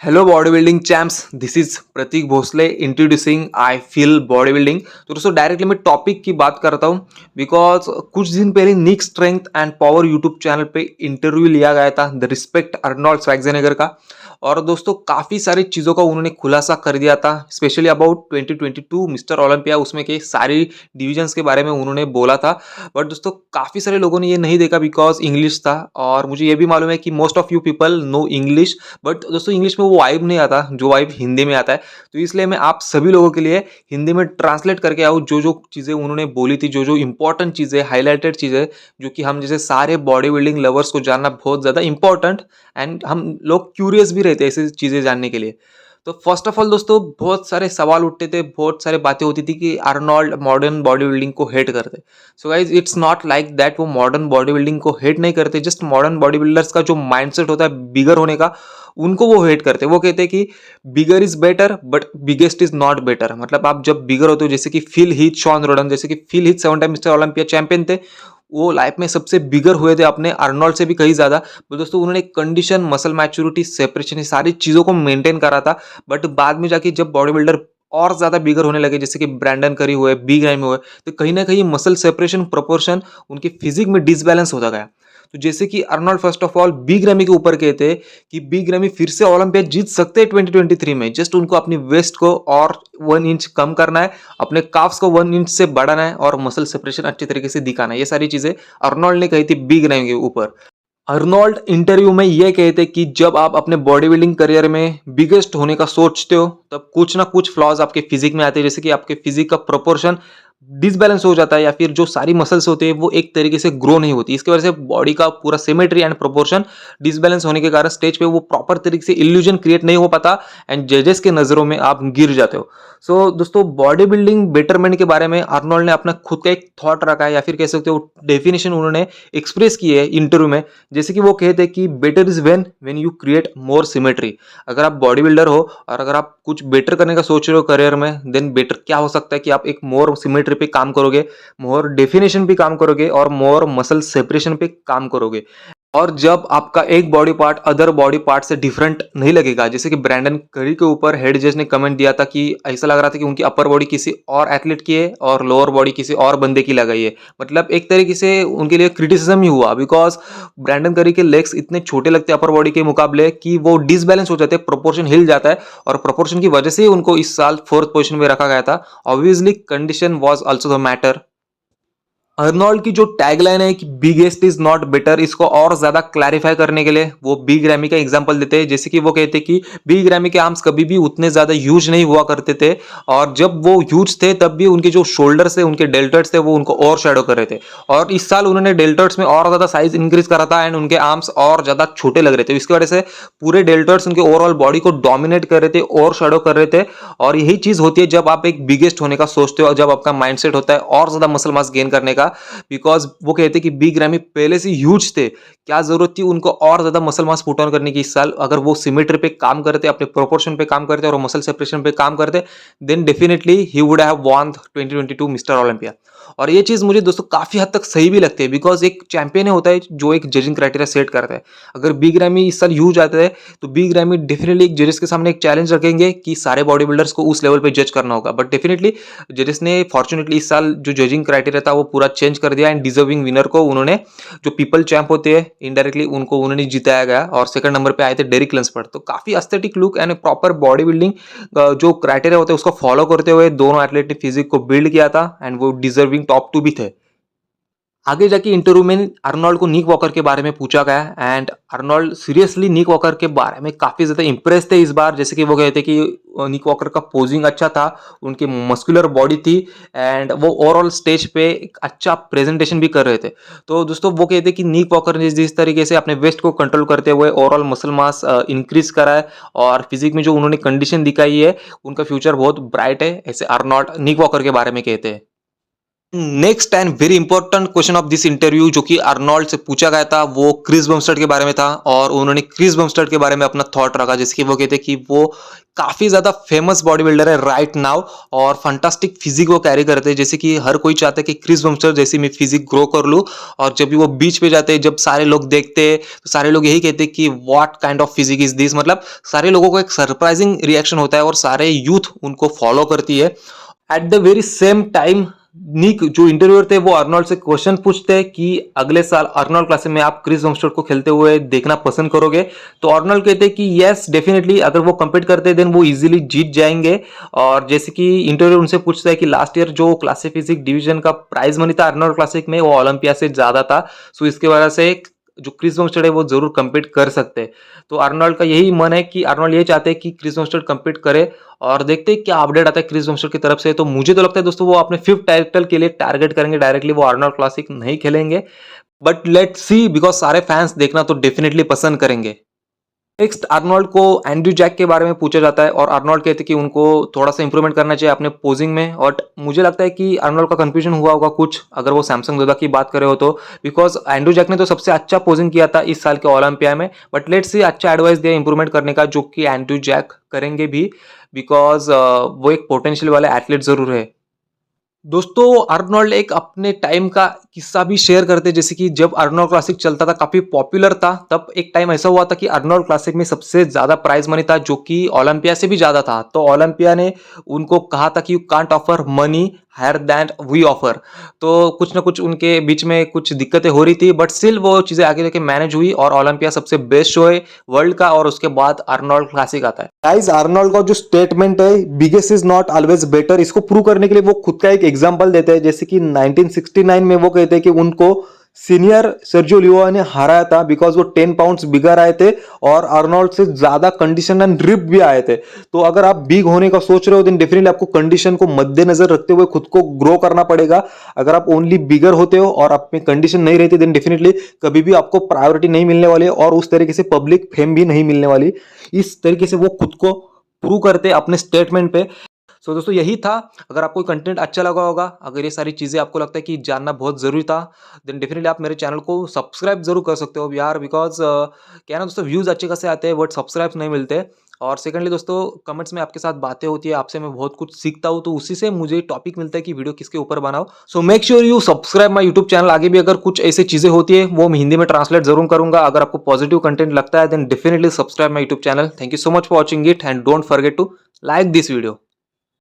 Hello body building champs, this is Prateek Bhosale introducing I feel body building. तो दोस्तों directly मैं topic की बात करता हूँ बिकॉज कुछ दिन पहले Nick Strength and Power YouTube channel पे इंटरव्यू लिया गया था द रिस्पेक्ट अर्नोल्ड श्वार्ज़नेगर का। और दोस्तों काफ़ी सारी चीज़ों का उन्होंने खुलासा कर दिया था, स्पेशली अबाउट 2022 मिस्टर ओलंपिया, उसमें के सारी डिविजन्स के बारे में उन्होंने बोला था। बट दोस्तों काफ़ी सारे लोगों ने ये नहीं देखा बिकॉज इंग्लिश था, और मुझे ये भी मालूम है कि most of you people know English. But दोस्तों इंग्लिश में वो वाइब नहीं आता जो वाइब हिंदी में आता है। तो इसलिए मैं आप सभी लोगों के लिए हिंदी में ट्रांसलेट करके आऊँ जो जो चीज़ें उन्होंने बोली थी, जो जो इंपॉर्टेंट चीज़ें, हाईलाइटेड चीज़ें, जो कि हम जैसे सारे बॉडी बिल्डिंग लवर्स को जानना बहुत ज़्यादा इंपॉर्टेंट, एंड हम लोग क्यूरियस भी रहते हैं ऐसी चीज़ें जानने के लिए। तो फर्स्ट ऑफ ऑल दोस्तों बहुत सारे सवाल उठते थे, बहुत सारे बातें होती थी कि आर्नोल्ड मॉडर्न बॉडी बिल्डिंग को हेट करते। So guys it's not like that, वो मॉडर्न बॉडी बिल्डिंग को हेट नहीं करते, जस्ट मॉडर्न बॉडी बिल्डर्स का जो माइंडसेट होता है बिगर होने का, उनको वो हेट करते। वो कहते हैं कि bigger is better but biggest is not better. मतलब आप जब बिगर होते हो, जैसे कि फिल हीथ, शॉन रोडन, जैसे कि Phil Heath 7 time mister Olympia champion थे, वो लाइफ में सबसे बिगर हुए थे अपने आर्नोल्ड से भी कहीं ज्यादा। तो दोस्तों उन्होंने कंडीशन, मसल मैच्योरिटी, सेपरेशन, ये सारी चीजों को मेंटेन करा था। बट बाद में जाके जब बॉडी बिल्डर और ज्यादा बिगर होने लगे, जैसे कि ब्रैंडन करी हुए, बी ग्राइम हुए, तो कहीं ना कहीं मसल सेपरेशन, प्रोपोर्शन उनके फिजिक में डिसबैलेंस होता गया। तो जैसे कि Arnold first of all B Grammy के ऊपर कहते कि बी ग्रैमी फिर से ओलंपिया जीत सकते हैं 2023 में, जस्ट उनको अपनी वेस्ट को और 1 इंच कम करना है, अपने काफ्स को 1 इंच से बढ़ाना है, और मसल सेपरेशन अच्छी तरीके से दिखाना है। ये सारी चीजें अर्नोल्ड ने कही थी बी ग्रैमी के ऊपर। अर्नोल्ड इंटरव्यू में ये कहते कि जब आप अपने बॉडी बिल्डिंग करियर में बिगेस्ट होने का सोचते हो, तब कुछ ना कुछ फ्लॉज आपके फिजिक में आते हैं, जैसे कि आपके फिजिक का प्रोपोर्शन डिसबैलेंस हो जाता है, या फिर जो सारी मसल्स होते हैं वो एक तरीके से ग्रो नहीं होती। इसकी वजह से बॉडी का पूरा सिमेट्री एंड प्रोपोर्शन डिसबैलेंस होने के कारण स्टेज पे वो प्रॉपर तरीके से इल्यूजन क्रिएट नहीं हो पाता, एंड जजेस के नजरों में आप गिर जाते हो। सो दोस्तों बॉडी बिल्डिंग बेटरमेंट के बारे में अर्नोल्ड ने अपना खुद का एक थॉट रखा है, या फिर कह सकते हो डेफिनेशन उन्होंने एक्सप्रेस की है इंटरव्यू में। जैसे कि वो कहते हैं कि better is when you create more symmetry. अगर आप बॉडी बिल्डर हो और अगर आप कुछ बेटर करने का सोच रहे हो करियर में, देन बेटर क्या हो सकता है कि आप एक मोर सिमेट्री पे काम करोगे, मोर डेफिनेशन पे काम करोगे, और मोर मसल सेपरेशन पे काम करोगे। और जब आपका एक body part other body part से डिफरेंट नहीं लगेगा, जैसे कि ब्रैंडन करी के ऊपर हेड जज ने कमेंट दिया था कि ऐसा लग रहा था कि उनकी अपर बॉडी किसी और एथलीट की है और लोअर बॉडी किसी और बंदे की लगाई है। मतलब एक तरीके से उनके लिए क्रिटिसिज्म ही हुआ, बिकॉज ब्रैंडन करी के लेग्स इतने छोटे लगते हैं अपर बॉडी के मुकाबले कि वो डिसबैलेंस हो जाते हैं, प्रोपोर्शन हिल जाता है, और प्रोपोर्शन की वजह से ही उनको इस साल 4th पोजीशन में रखा गया था। Obviously condition was also the matter. Arnold की जो टैगलाइन है कि बिगेस्ट इज नॉट बेटर, इसको और ज्यादा क्लैरिफाई करने के लिए वो बी ग्रैमी का एग्जांपल देते हैं। जैसे कि वो कहते हैं कि बी ग्रैमी के आर्म्स कभी भी उतने ज्यादा ह्यूज नहीं हुआ करते थे, और जब वो ह्यूज थे तब भी उनके जो शोल्डर्स थे, उनके डेल्टर्स थे, वो उनको और शेडो कर रहे थे। और इस साल उन्होंने डेल्टर्स में और ज्यादा साइज इंक्रीज करा था, एंड उनके आर्म्स और ज्यादा छोटे लग रहे थे। इसकी वजह से पूरे डेल्टर्स उनके ओवरऑल बॉडी को डोमिनेट कर रहे थे और शेडो कर रहे थे। और यही चीज होती है जब आप एक बिगेस्ट होने का सोचते हो, जब आपका माइंडसेट होता है और ज्यादा मसल मास गेन करने का। बिकॉज वो कहते कि बी ग्रैमी पहले से ह्यूज थे, क्या जरूरत थी उनको और ज्यादा मसल मास पुट ऑन करने की इस साल। अगर वो सिमेट्री पे काम करते, अपने प्रोपोर्शन पे काम करते और मसल सेपरेशन पे काम करते, then definitely he would have won 2022 mister Olympia. और ये चीज मुझे दोस्तों काफी हद तक सही भी लगती है, बिकॉज एक चैंपियन होता है जो एक जजिंग क्राइटेरिया सेट करता है। अगर बी ग्रैमी इस साल ह्यूज आता है, तो बी ग्रैमी डेफिनेटली एक जजेस के सामने एक चैलेंज रखेंगे कि सारे बॉडी बिल्डर्स को उस लेवल पे जज करना होगा। बट डेफिनेटली जजेस ने फॉर्चुनेटली इस साल जो जजिंग क्राइटेरिया था वो पूरा चेंज कर दिया, एंड डिजर्विंग विनर को उन्होंने, जो पीपल चैंप होते हैं इनडायरेक्टली, उनको उन्होंने जिताया गया, और सेकंड नंबर पे आए थे डेरिक लंसफर्ड। तो काफी aesthetic look and proper body building जो क्राइटेरिया होते हैं उसको फॉलो करते हुए दोनों एथलीट ने फिजिक को बिल्ड किया था, एंड वो डिजर्विंग टॉप 2 भी थे। आगे जाके इंटरव्यू में अर्नोल्ड को निक वॉकर के बारे में पूछा गया, and Arnold seriously Nick Walker के बारे में काफी ज्यादा इंप्रेस थे इस बार। जैसे कि वो कहते कि निक वॉकर का पोजिंग अच्छा था, उनकी मस्कुलर बॉडी थी, एंड वो ओवरऑल स्टेज पे एक अच्छा प्रेजेंटेशन भी कर रहे थे। तो दोस्तों वो कहते कि निक वॉकर ने जिस तरीके से अपने वेस्ट को कंट्रोल करते हुए ओवरऑल मसल मास इंक्रीज करा है, और फिजिक में जो उन्होंने कंडीशन दिखाई है, उनका फ्यूचर बहुत ब्राइट है, ऐसे अर्नोल्ड निक वॉकर के बारे में कहते हैं। Next and very important question of this interview जो कि अर्नोल्ड से पूछा गया था वो क्रिस बमस्टेड के बारे में था और उन्होंने क्रिस बमस्टेड के बारे में अपना थॉट रखा जैसे कि वो कहते कि वो काफी ज्यादा फेमस बॉडी बिल्डर है राइट नाउ और फंटास्टिक फिजिक वो कैरी करते हैं जैसे कि हर कोई चाहता है कि क्रिस बमस्टेड जैसी मैं फिजिक ग्रो कर लूं और जब भी वो बीच पे जाते हैं जब सारे लोग देखते हैं तो सारे लोग यही कहते हैं कि what kind of physique is this मतलब सारे लोगों को एक सरप्राइजिंग रिएक्शन होता है और सारे यूथ उनको फॉलो करती है at the very same time Nick जो इंटरव्यूअर थे वो अर्नोल्ड से क्वेश्चन पूछते हैं कि अगले साल अर्नोल्ड क्लासिक में आप क्रिस बमस्टेड को खेलते हुए देखना पसंद करोगे तो अर्नोल्ड कहते हैं कि यस डेफिनेटली अगर वो कंपीट करते हैं देन वो इजीली जीत जाएंगे और जैसे कि इंटरव्यूअर उनसे पूछता है कि लास्ट ईयर जो क्लासिक फिजिक डिवीजन का प्राइज मनी था अर्नोल्ड क्लासिक में वो ओलंपिया से ज्यादा था सो इसके वजह से जो क्रिस बमस्टेड है वो जरूर compete कर सकते हैं तो अर्नोल्ड का यही मन है कि अर्नोल्ड ये चाहते हैं कि क्रिस बमस्टेड compete करे और देखते हैं क्या अपडेट आता है क्रिस बमस्टेड की तरफ से तो मुझे तो लगता है दोस्तों वो अपने 5th टाइटल के लिए टारगेट करेंगे डायरेक्टली वो अर्नोल्ड क्लासिक नहीं खेलेंगे बट लेट्स सी बिकॉज सारे फैंस देखना तो डेफिनेटली पसंद करेंगे नेक्स्ट आर्नोल्ड को एंड्रयू जैक के बारे में पूछा जाता है और आर्नोल्ड कहते हैं कि उनको थोड़ा सा इंप्रूवमेंट करना चाहिए अपने पोजिंग में और मुझे लगता है कि आर्नोल्ड का कंफ्यूजन हुआ होगा कुछ अगर वो सैमसंग दोदा की बात करे हो तो बिकॉज एंड्रयू जैक ने तो सबसे अच्छा पोजिंग किया था इस साल के ओलंपिया में बट लेट्स सी अच्छा एडवाइस दिया इंप्रूवमेंट करने का जो कि एंड्रयू जैक करेंगे भी बिकॉज वो एक पोटेंशियल वाले एथलीट जरूर है दोस्तों अर्नोल्ड एक अपने टाइम का किस्सा भी शेयर करते जैसे कि जब अर्नोल्ड क्लासिक चलता था काफी पॉपुलर था तब एक टाइम ऐसा हुआ था कि अर्नोल्ड क्लासिक में सबसे ज्यादा प्राइज मनी था जो कि ओलंपिया से भी ज्यादा था तो ओलंपिया ने उनको कहा था कि you can't offer money higher than we offer तो कुछ ना कुछ उनके बीच में कुछ दिक्कतें हो रही थी बट स्टिल वो चीजें आगे जाके मैनेज हुई और ओलंपिया सबसे बेस्ट शो है वर्ल्ड का और उसके बाद अर्नोल्ड क्लासिक आता है गाइस अर्नोल्ड का जो स्टेटमेंट है biggest is not always better इसको प्रूव करने के लिए वो खुद का एक एग्जांपल देते हैं जैसे कि 1969 में वो कहते हैं कि उनको सीनियर सर्जियो लियोआ ने हराया था बिकॉज वो 10 पाउंड्स बिगर आए थे और अर्नोल्ड से ज्यादा कंडीशन एंड रिप भी आए थे तो अगर आप बिग होने का सोच रहे हो देन डेफिनेटली आपको कंडीशन को मद्देनजर रखते हुए खुद को ग्रो करना पड़ेगा अगर आप ओनली बिगर होते हो और आप में कंडीशन नहीं रहती देन डेफिनेटली कभी भी आपको प्रायोरिटी नहीं मिलने वाली है और उस तरीके से पब्लिक फेम भी नहीं मिलने वाली इस तरीके से वो खुद को प्रूव करते अपने स्टेटमेंट पे सो दोस्तों यही था अगर आपको कंटेंट अच्छा लगा होगा अगर ये सारी चीज़ें आपको लगता है कि जानना बहुत ज़रूरी था देन डेफिनेटली आप मेरे चैनल को सब्सक्राइब जरूर कर सकते हो यार बिकॉज क्या है ना दोस्तों व्यूज़ अच्छे खासे आते हैं बट सब्सक्राइब नहीं मिलते और सेकंडली दोस्तों कमेंट्स में आपके साथ बातें होती है आपसे मैं बहुत कुछ सीखता हूँ तो उसी से मुझे टॉपिक मिलता है कि वीडियो किसके ऊपर बनाओ so make sure you subscribe my YouTube channel आगे भी अगर कुछ ऐसी चीज़ें होती है वो मैं हिंदी में ट्रांसलेट जरूर करूंगा अगर आपको पॉजिटिव कंटेंट लगता है then definitely subscribe my YouTube channel thank you so much for watching it and don't forget to like this video